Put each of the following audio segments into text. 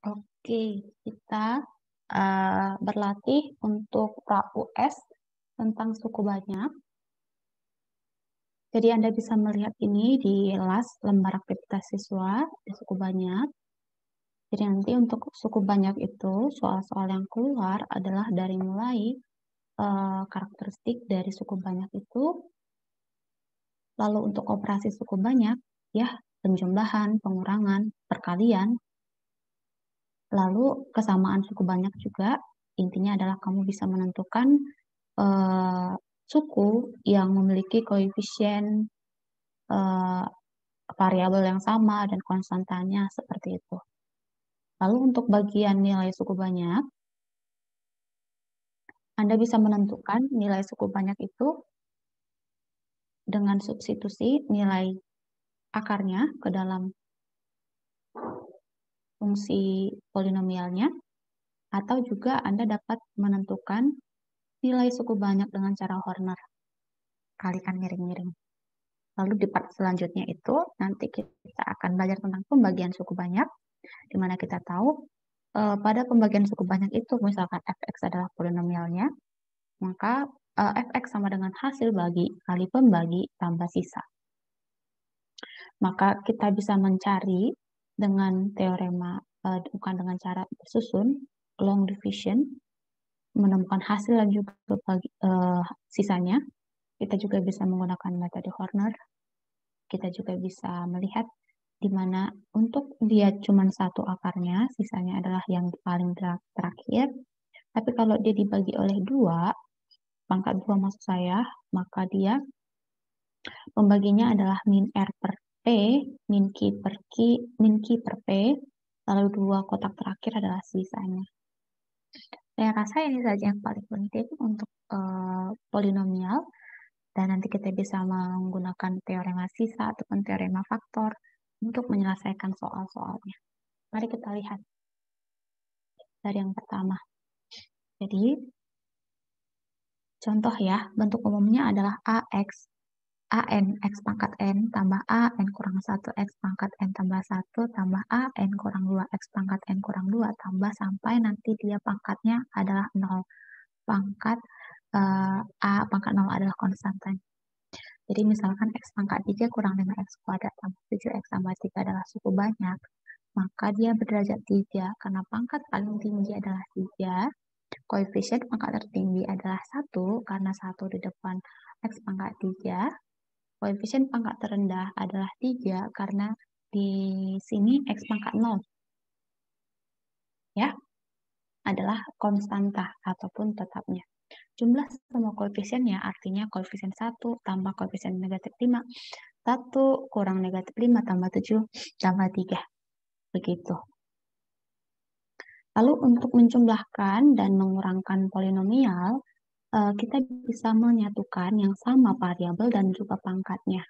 Oke, kita berlatih untuk pra-US tentang suku banyak. Jadi Anda bisa melihat ini di lembar aktivitas siswa di suku banyak. Jadi nanti untuk suku banyak itu, soal-soal yang keluar adalah dari mulai karakteristik dari suku banyak itu, lalu untuk operasi suku banyak, ya, penjumlahan, pengurangan, perkalian, lalu kesamaan suku banyak juga, intinya adalah kamu bisa menentukan suku yang memiliki koefisien variabel yang sama dan konstantanya seperti itu. Lalu untuk bagian nilai suku banyak, Anda bisa menentukan nilai suku banyak itu dengan substitusi nilai akarnya ke dalam fungsi polinomialnya, atau juga Anda dapat menentukan nilai suku banyak dengan cara Horner, kalikan miring-miring. Lalu di part selanjutnya itu, nanti kita akan belajar tentang pembagian suku banyak, di mana kita tahu pada pembagian suku banyak itu, misalkan fx adalah polinomialnya, maka fx sama dengan hasil bagi kali pembagi tambah sisa. Maka kita bisa mencari dengan teorema, bukan dengan cara bersusun, long division, menemukan hasil dan juga sisanya. Kita juga bisa menggunakan metode Horner. Kita juga bisa melihat di mana untuk dia cuma satu akarnya, sisanya adalah yang paling terakhir. Tapi kalau dia dibagi oleh 2, pangkat 2 maksud saya, maka dia pembaginya adalah min R per P, min Q per P, lalu 2 kotak terakhir adalah sisanya. Saya rasa ini saja yang paling penting untuk polinomial, dan nanti kita bisa menggunakan teorema sisa ataupun teorema faktor untuk menyelesaikan soal-soalnya. Mari kita lihat dari yang pertama. Jadi, contoh ya, bentuk umumnya adalah AX, AN, X pangkat N, tambah AN kurang 1, X pangkat N tambah 1, tambah AN kurang 2, X pangkat N kurang 2, tambah sampai nanti dia pangkatnya adalah 0. A pangkat 0 adalah konstantan. Jadi misalkan X pangkat 3 kurang 5X kuadrat tambah 7X tambah 3 adalah suku banyak, maka dia berderajat 3, karena pangkat paling tinggi adalah 3, koefisien pangkat tertinggi adalah 1, karena 1 di depan X pangkat 3, koefisien pangkat terendah adalah 3, karena di sini X pangkat 0, ya, adalah konstanta ataupun tetapnya. Jumlah semua koefisiennya artinya koefisien 1 tambah koefisien negatif 5, 1 kurang negatif 5 tambah 7 tambah 3. Begitu. Lalu untuk menjumlahkan dan mengurangkan polinomial, kita bisa menyatukan yang sama variabel dan juga pangkatnya.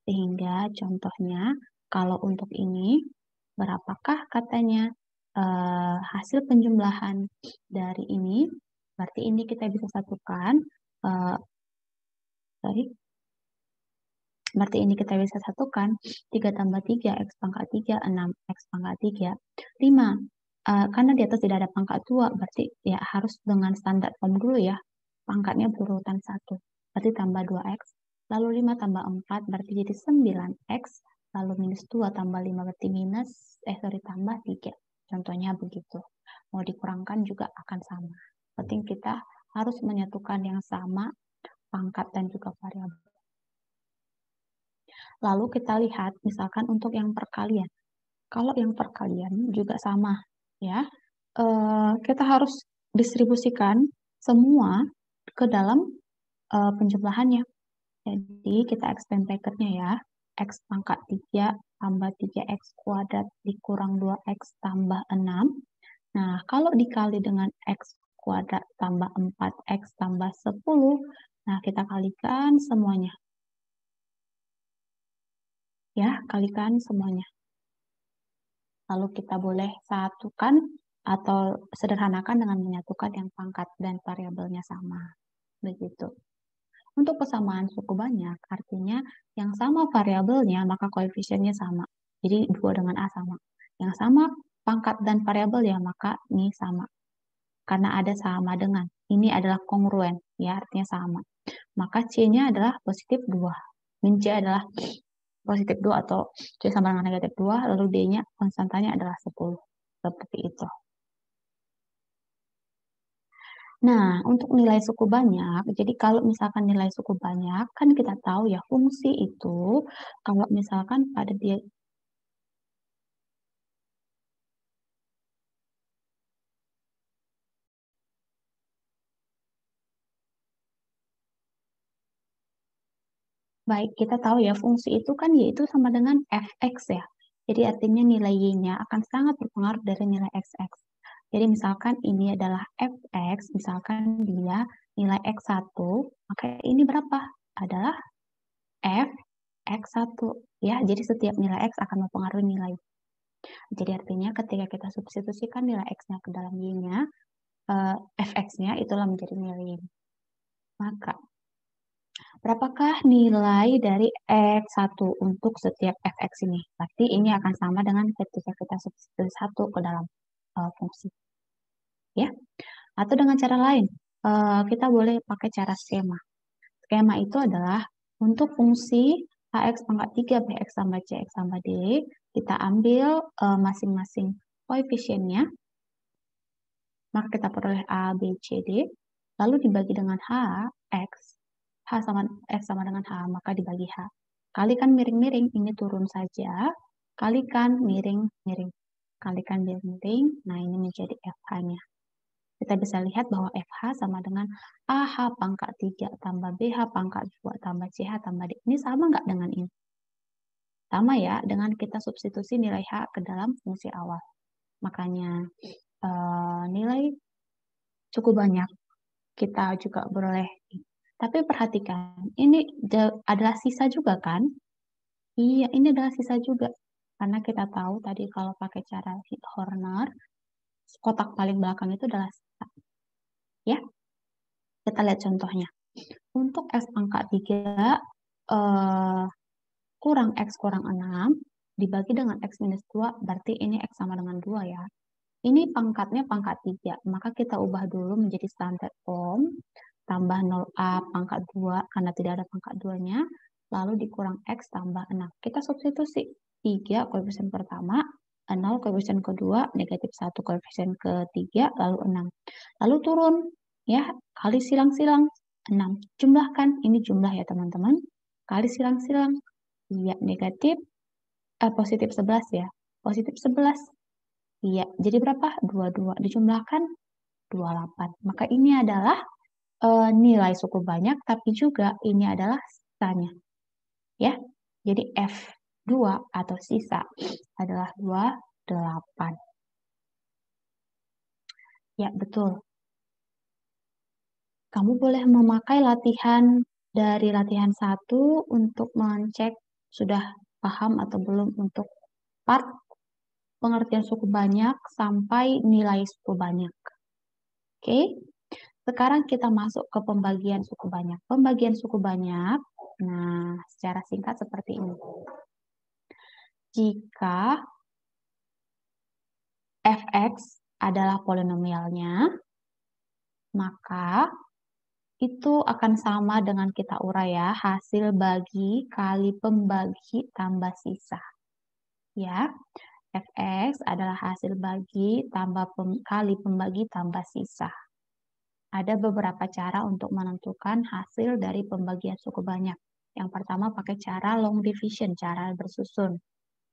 Sehingga contohnya, kalau untuk ini, berapakah katanya hasil penjumlahan dari ini? Berarti ini kita bisa satukan. Berarti ini kita bisa satukan 3 tambah 3, X pangkat 3, 6, X pangkat 3, 5. Karena di atas tidak ada pangkat 2, berarti ya harus dengan standar form dulu ya. Pangkatnya berurutan 1, berarti tambah 2X. Lalu 5 tambah 4, berarti jadi 9X. Lalu minus 2 tambah 5, berarti tambah 3. Contohnya begitu. Mau dikurangkan juga akan sama. Penting kita harus menyatukan yang sama, pangkat dan juga variabel. Lalu kita lihat misalkan untuk yang perkalian. Kalau yang perkalian juga sama, ya. Kita harus distribusikan semua ke dalam penjumlahannya. Jadi kita expand bracketnya ya. X pangkat 3 tambah 3X kuadrat dikurang 2X tambah 6. Nah, kalau dikali dengan X kuadrat tambah 4X tambah 10, nah kita kalikan semuanya. Ya, kalikan semuanya. Lalu kita boleh satukan atau sederhanakan dengan menyatukan yang pangkat dan variabelnya sama. Begitu. Untuk kesamaan suku banyak, artinya yang sama variabelnya, maka koefisiennya sama. Jadi 2 dengan A sama. Yang sama pangkat dan variabel ya, maka ini sama. Karena ada sama dengan. Ini adalah kongruen, ya artinya sama. Maka C-nya adalah positif 2. Min C adalah positif 2 atau C sama dengan negatif 2, lalu D-nya konstantanya adalah 10. Seperti itu. Nah, untuk nilai suku banyak, jadi kalau misalkan nilai suku banyak, kan kita tahu ya fungsi itu, kalau misalkan pada dia, baik kita tahu ya fungsi itu kan yaitu sama dengan fx ya. Jadi artinya nilai y-nya akan sangat berpengaruh dari nilai xx. Jadi misalkan ini adalah fx, misalkan dia nilai x1, maka ini berapa? Adalah f x1 ya. Jadi setiap nilai x akan mempengaruhi nilai. Jadi artinya ketika kita substitusikan nilai x-nya ke dalam y-nya, fx-nya itulah menjadi nilai y. Maka berapakah nilai dari x1 untuk setiap fx ini? Berarti ini akan sama dengan ketika kita substitusi 1 ke dalam fungsi. Ya. Atau dengan cara lain, kita boleh pakai cara skema. Skema itu adalah untuk fungsi ax pangkat 3 bx tambah cx tambah d, kita ambil masing-masing koefisiennya, maka kita peroleh a, b, c, d, lalu dibagi dengan h, x sama dengan h, maka dibagi h. Kalikan miring-miring, ini turun saja, kalikan miring-miring, kalikan miring-miring, nah ini menjadi fh-nya. Kita bisa lihat bahwa FH sama dengan AH pangkat 3 tambah BH pangkat 2 tambah CH tambah D. Ini sama nggak dengan ini? Sama ya, dengan kita substitusi nilai H ke dalam fungsi awal. Makanya nilai cukup banyak. Kita juga beroleh. Tapi perhatikan, ini adalah sisa juga kan? Iya, ini adalah sisa juga. Karena kita tahu tadi kalau pakai cara Horner, kotak paling belakang itu adalah sisa. Ya, kita lihat contohnya. Untuk X pangkat 3 kurang X kurang 6 dibagi dengan X minus 2, berarti ini X sama dengan 2 ya. Ini pangkatnya pangkat 3, maka kita ubah dulu menjadi standard form, tambah 0A pangkat 2 karena tidak ada pangkat 2-nya, lalu dikurang X tambah 6. Kita substitusi 3 koefisien pertama, 0 koefisien kedua, negatif 1 koefisien ketiga, lalu 6. Lalu turun, ya, kali silang-silang, 6. Jumlahkan, ini jumlah ya teman-teman, kali silang-silang, iya, negatif, positif 11 ya, positif 11. Iya, jadi berapa? 22. Dijumlahkan 28. Maka ini adalah nilai suku banyak, tapi juga ini adalah sisanya. Ya, jadi F2 atau sisa adalah 28. Ya, betul. Kamu boleh memakai latihan dari latihan 1 untuk mengecek sudah paham atau belum untuk part pengertian suku banyak sampai nilai suku banyak. Oke, sekarang kita masuk ke pembagian suku banyak. Pembagian suku banyak, nah secara singkat seperti ini. Jika fx adalah polinomialnya, maka itu akan sama dengan kita urai ya, hasil bagi kali pembagi tambah sisa. Ya, fx adalah hasil bagi tambah kali pembagi tambah sisa. Ada beberapa cara untuk menentukan hasil dari pembagian suku banyak. Yang pertama pakai cara long division, cara bersusun.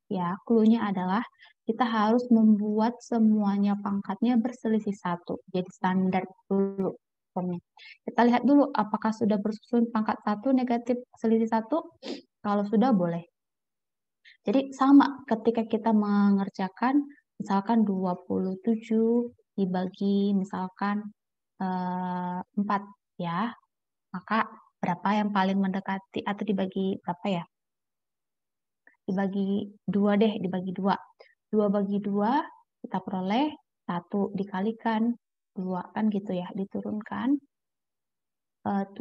Ya, clue-nya adalah kita harus membuat semuanya pangkatnya berselisih 1. Jadi standar dulu. Kita lihat dulu apakah sudah bersusun pangkat 1 negatif selisih 1. Kalau sudah boleh. Jadi sama ketika kita mengerjakan misalkan 27 dibagi misalkan 4 ya. Maka berapa yang paling mendekati atau dibagi berapa ya? Dibagi 2 deh, dibagi 2. 2 bagi 2 kita peroleh 1 dikalikan 2 kan gitu ya, diturunkan 7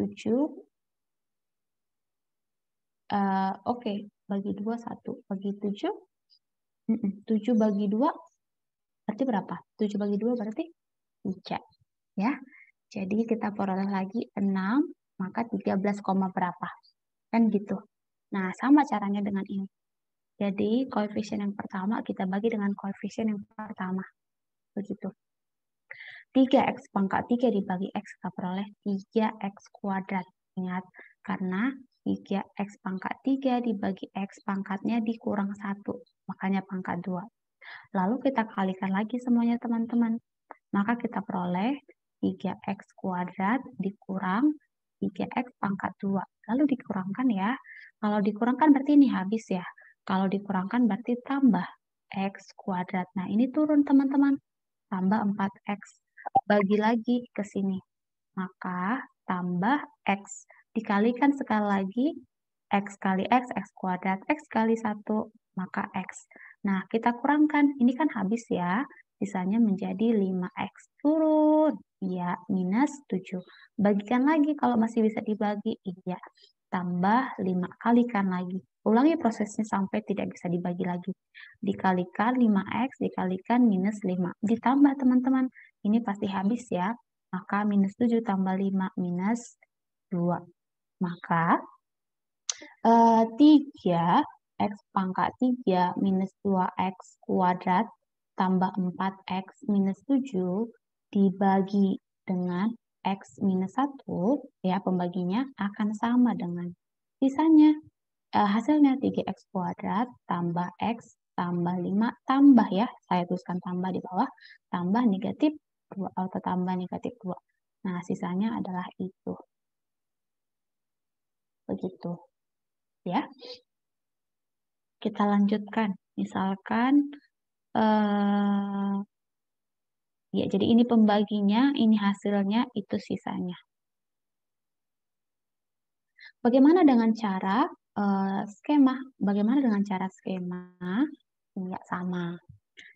oke, bagi 2 1 bagi 7 7 bagi 2 Berarti berapa? 7 bagi 2 berarti 3. Ya. Jadi kita peroleh lagi 6, maka 13, berapa? Kan gitu. Nah, sama caranya dengan ini. Jadi, koefisien yang pertama kita bagi dengan koefisien yang pertama. Begitu. 3x pangkat 3 dibagi x kita peroleh 3x kuadrat. Ingat, karena 3x pangkat 3 dibagi x pangkatnya dikurang 1. Makanya pangkat 2. Lalu kita kalikan lagi semuanya teman-teman. Maka kita peroleh 3x kuadrat dikurang 3x pangkat 2. Lalu dikurangkan ya. Kalau dikurangkan berarti ini habis ya. Kalau dikurangkan berarti tambah x kuadrat. Nah ini turun teman-teman. Tambah 4x. Bagi lagi ke sini. Maka tambah x. Dikalikan sekali lagi. X kali x, x kuadrat. X kali 1, maka x. Nah kita kurangkan. Ini kan habis ya. Sisanya menjadi 5x. Turun. Iya, minus 7. Bagikan lagi kalau masih bisa dibagi. Iya. Tambah 5. Kalikan lagi. Ulangi prosesnya sampai tidak bisa dibagi lagi. Dikalikan 5x, dikalikan minus 5. Ditambah teman-teman. Ini pasti habis ya. Maka minus 7 tambah 5 minus 2. Maka 3 x pangkat 3 minus 2x kuadrat tambah 4x minus 7 dibagi dengan x minus 1, ya pembaginya akan sama dengan sisanya. Hasilnya 3x kuadrat tambah x tambah 5 tambah ya, saya tuliskan tambah di bawah, tambah negatif 2 atau tambah negatif 2. Nah, sisanya adalah itu. Begitu. Ya. Kita lanjutkan. Misalkan ya, jadi ini pembaginya, ini hasilnya, itu sisanya. Bagaimana dengan cara skema? Bagaimana dengan cara skema? Enggak sama.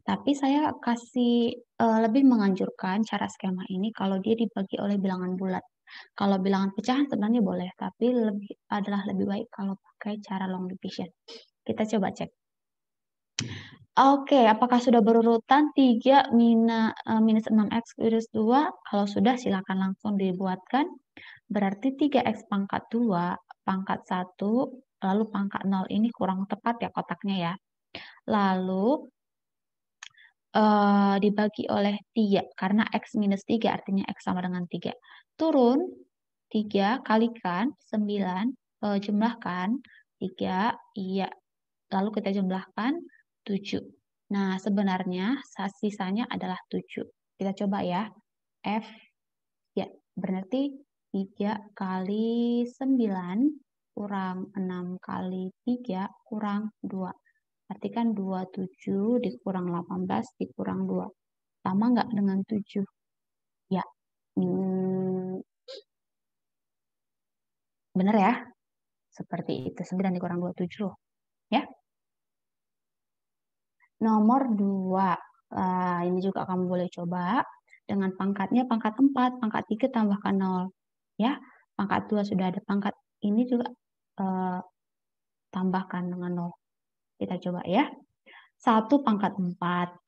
Tapi saya kasih lebih menganjurkan cara skema ini kalau dia dibagi oleh bilangan bulat. Kalau bilangan pecahan sebenarnya boleh, tapi lebih baik kalau pakai cara long division. Kita coba cek. Oke, apakah sudah berurutan 3 minus 6x minus 2? Kalau sudah, silakan langsung dibuatkan. Berarti 3x pangkat 2, pangkat 1, lalu pangkat 0 ini kurang tepat ya kotaknya ya. Lalu dibagi oleh 3, karena x minus 3 artinya x sama dengan 3. Turun 3 kalikan 9, jumlahkan 3, iya. Lalu kita jumlahkan 7. Nah, sebenarnya sisanya adalah 7. Kita coba ya. F, ya, berarti 3 kali 9 kurang 6 kali 3 kurang 2. Berarti kan 27 dikurang 18 dikurang 2. Sama nggak dengan 7? Ya. Benar ya? Seperti itu. 9 dikurang 27. Ya. Nomor 2. Ini juga kamu boleh coba. Dengan pangkatnya pangkat 4. Pangkat 3 tambahkan 0. Ya. Pangkat 2 sudah ada. Pangkat ini juga tambahkan dengan 0. Kita coba ya. 1 pangkat 4.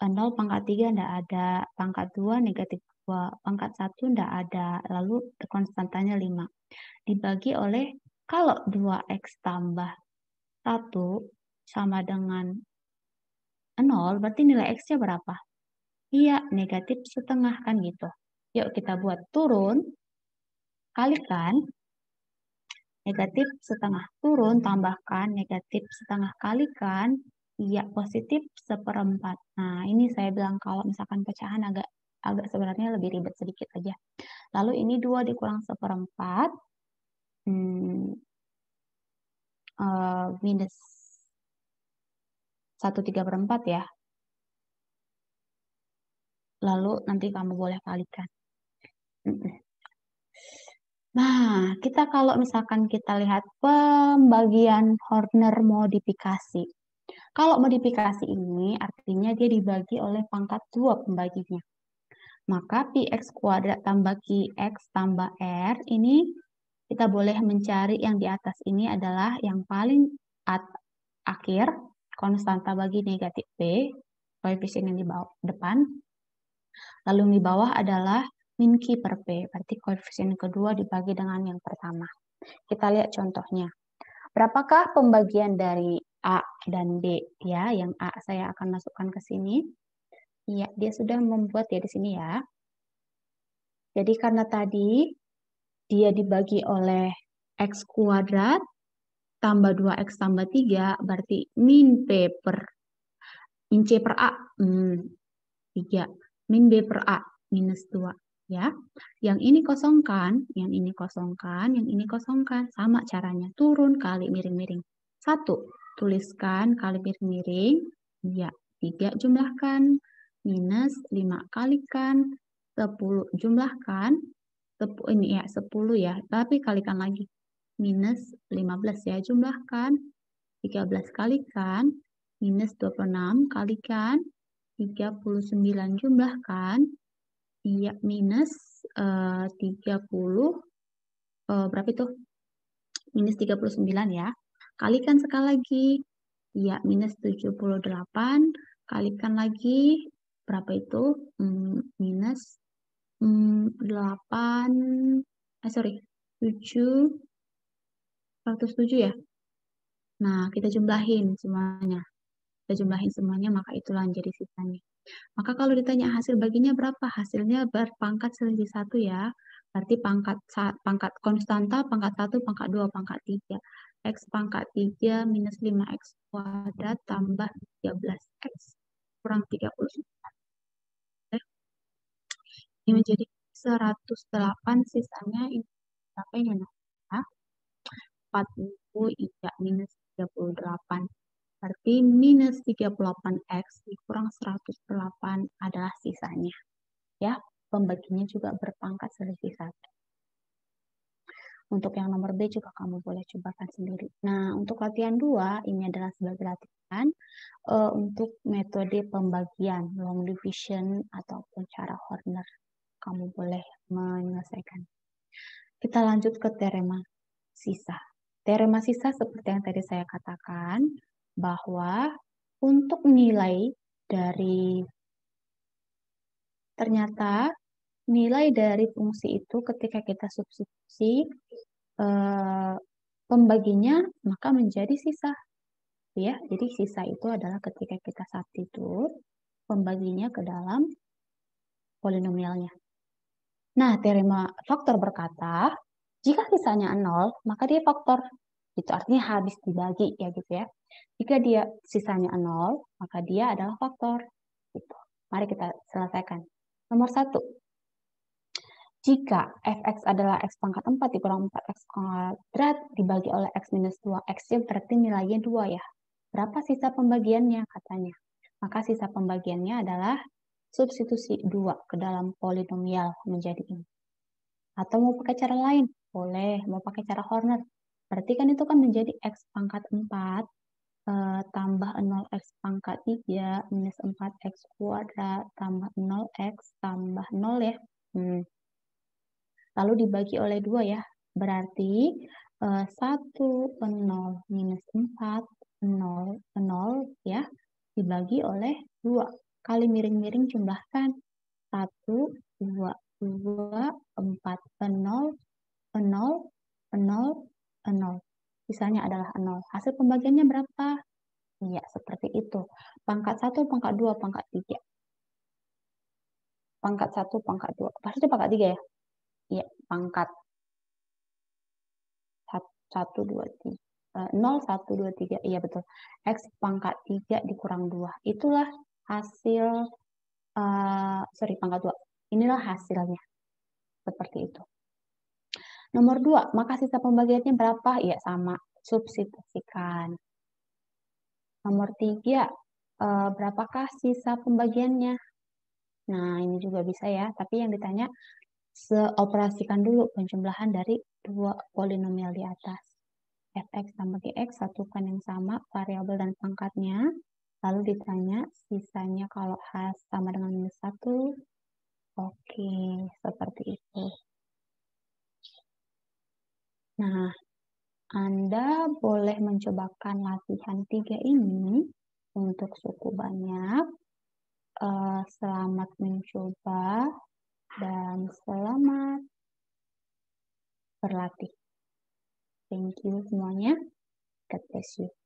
0 pangkat 3 tidak ada. Pangkat 2 negatif 2. Pangkat 1 tidak ada. Lalu konstantanya 5. Dibagi oleh, kalau 2x tambah 1 sama dengan 0, berarti nilai x-nya berapa? Iya, negatif setengah kan gitu. Yuk kita buat turun, kalikan, negatif setengah turun, tambahkan, negatif setengah kalikan, iya positif 1/4. Nah ini saya bilang kalau misalkan pecahan agak sebenarnya lebih ribet sedikit aja. Lalu ini 2 dikurang 1/4, minus 1/3/4 ya. Lalu nanti kamu boleh kalikan. Nah, kita kalau misalkan kita lihat pembagian Horner modifikasi. Kalau modifikasi ini artinya dia dibagi oleh pangkat 2 pembaginya. Maka Px kuadrat tambah Qx tambah R ini kita boleh mencari yang di atas ini adalah yang paling akhir, konstanta bagi negatif P. koefisien yang di bawah depan. Lalu yang di bawah adalah min Q per P, berarti koefisien yang kedua dibagi dengan yang pertama. Kita lihat contohnya. Berapakah pembagian dari A dan B? Ya, yang A saya akan masukkan ke sini. Ya, dia sudah membuat ya di sini ya. Jadi karena tadi dia dibagi oleh X kuadrat tambah 2X tambah 3, berarti min C per A, 3. Min B per A, minus 2. Ya, yang ini kosongkan, yang ini kosongkan, yang ini kosongkan. Sama caranya, turun kali miring-miring. 1, tuliskan kali miring-miring. Ya, 3 jumlahkan. Minus 5 kalikan. 10 jumlahkan. Ini ya, 10 ya. Tapi kalikan lagi. Minus 15 ya, jumlahkan. 13 kalikan. Minus 26 kalikan. 39 jumlahkan. Iya, minus 30, berapa itu? Minus 39 ya. Kalikan sekali lagi. Iya, minus 78. Kalikan lagi. Berapa itu? Minus 8, sorry, 7, 107 ya. Nah, kita jumlahin semuanya. Kita jumlahin semuanya, maka itulah yang jadi sisanya. Maka kalau ditanya hasil baginya berapa? Hasilnya berpangkat selisih 1 ya. Berarti pangkat konstanta, pangkat 1, pangkat 2, pangkat 3. X pangkat 3 minus 5X kuadrat tambah 13X kurang 39. Ini menjadi 108, sisanya ini berapa ini? Nah, 40 iya minus 38. Berarti minus 38X dikurang 108 adalah sisanya. Ya, pembaginya juga berpangkat selisih 1. Untuk yang nomor B juga kamu boleh cobakan sendiri. Nah, untuk latihan 2, ini adalah sebagai latihan untuk metode pembagian, long division, ataupun cara Horner. Kamu boleh menyelesaikan. Kita lanjut ke teorema sisa. Teorema sisa seperti yang tadi saya katakan, bahwa untuk nilai dari ternyata nilai dari fungsi itu ketika kita substitusi pembaginya maka menjadi sisa. Ya, jadi sisa itu adalah ketika kita substitut pembaginya ke dalam polinomialnya. Nah, teorema faktor berkata, jika sisanya 0, maka dia faktor. Itu artinya habis dibagi ya gitu ya. Jika dia sisanya 0, maka dia adalah faktor. Gitu. Mari kita selesaikan. Nomor 1. Jika fx adalah x pangkat 4 dikurang 4x kuadrat dibagi oleh x minus 2x, berarti nilainya 2 ya. Berapa sisa pembagiannya katanya? Maka sisa pembagiannya adalah substitusi 2 ke dalam polinomial menjadi ini. Atau mau pakai cara lain? Boleh, mau pakai cara Horner. Berarti kan itu kan menjadi x pangkat 4 tambah 0x pangkat 3 minus 4x kuadrat tambah 0x tambah 0 ya. Lalu dibagi oleh 2 ya. Berarti 1, 0, minus 4, 0, 0 ya. Dibagi oleh 2. Kali miring-miring jumlahkan. 1, 2, 2, 4, 0, 0, 0, 0. Sisanya adalah 0. Hasil pembagiannya berapa? Iya, seperti itu. Pangkat 1, pangkat 2, pangkat 3. Pangkat 1, pangkat 2. Pasti pangkat 3 ya? Iya, pangkat 1, 2, 3. 0, 1, 2, 3. Iya, betul. X pangkat 3 dikurang 2. Itulah hasil, pangkat 2. Inilah hasilnya. Seperti itu. Nomor 2, maka sisa pembagiannya berapa? Ya, sama. Substitusikan. Nomor 3, berapakah sisa pembagiannya? Nah, ini juga bisa ya. Tapi yang ditanya, seoperasikan dulu penjumlahan dari 2 polinomial di atas. Fx tambah Gx, satukan yang sama, variabel dan pangkatnya. Lalu ditanya, sisanya kalau sama dengan minus 1. Oke, seperti itu. Nah, Anda boleh mencobakan latihan 3 ini untuk suku banyak. Selamat mencoba dan selamat berlatih. Thank you semuanya. God bless you.